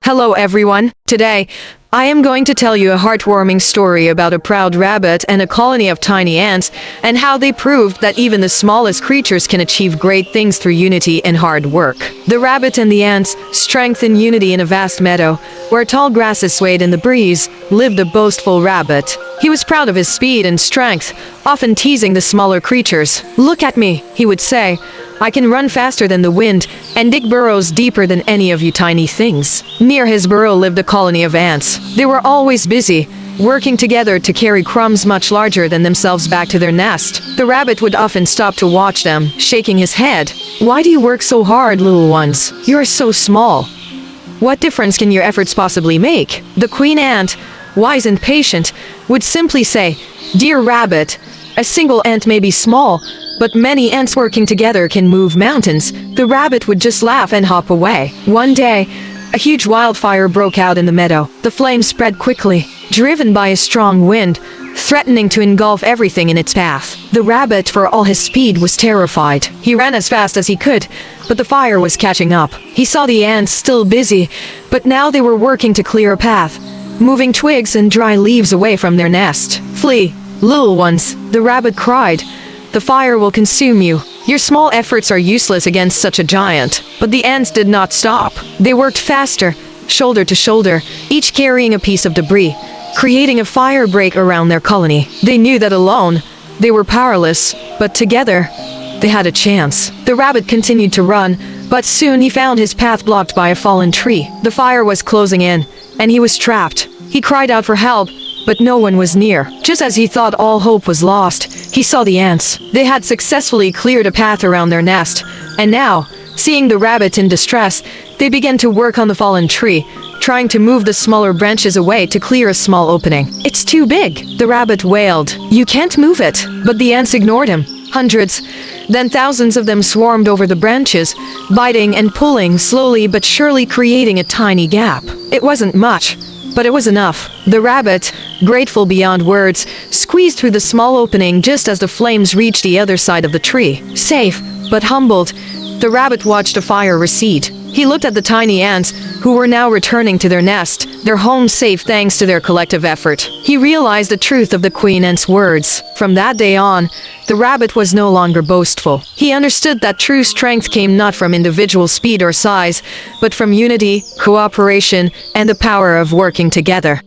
Hello everyone. Today, I am going to tell you a heartwarming story about a proud rabbit and a colony of tiny ants, and how they proved that even the smallest creatures can achieve great things through unity and hard work. The rabbit and the ants, strength and unity in a vast meadow, where tall grasses swayed in the breeze, lived a boastful rabbit. He was proud of his speed and strength, often teasing the smaller creatures. "Look at me," he would say. "I can run faster than the wind and dig burrows deeper than any of you tiny things." Near his burrow lived a colony of ants. They were always busy, working together to carry crumbs much larger than themselves back to their nest. The rabbit would often stop to watch them, shaking his head. "Why do you work so hard, little ones? You are so small. What difference can your efforts possibly make?" The queen ant, wise and patient, would simply say, "Dear rabbit, a single ant may be small, but many ants working together can move mountains." The rabbit would just laugh and hop away. One day, a huge wildfire broke out in the meadow. The flames spread quickly, driven by a strong wind, threatening to engulf everything in its path. The rabbit, for all his speed, was terrified. He ran as fast as he could, but the fire was catching up. He saw the ants still busy, but now they were working to clear a path, moving twigs and dry leaves away from their nest. "Flee, little ones," the rabbit cried. "The fire will consume you. Your small efforts are useless against such a giant." But the ants did not stop. They worked faster, shoulder to shoulder, each carrying a piece of debris, creating a fire break around their colony. They knew that alone, they were powerless, but together, they had a chance. The rabbit continued to run, but soon he found his path blocked by a fallen tree. The fire was closing in, and he was trapped. He cried out for help, but no one was near. Just as he thought all hope was lost, he saw the ants. They had successfully cleared a path around their nest, and now, seeing the rabbit in distress, they began to work on the fallen tree, trying to move the smaller branches away to clear a small opening. "It's too big," the rabbit wailed. "You can't move it." But the ants ignored him. Hundreds, then thousands of them swarmed over the branches, biting and pulling, slowly but surely creating a tiny gap. It wasn't much, but it was enough. The rabbit, grateful beyond words, squeezed through the small opening just as the flames reached the other side of the tree. Safe, but humbled, the rabbit watched the fire recede. He looked at the tiny ants, who were now returning to their nest, their home safe thanks to their collective effort. He realized the truth of the queen ant's words. From that day on, the rabbit was no longer boastful. He understood that true strength came not from individual speed or size, but from unity, cooperation, and the power of working together.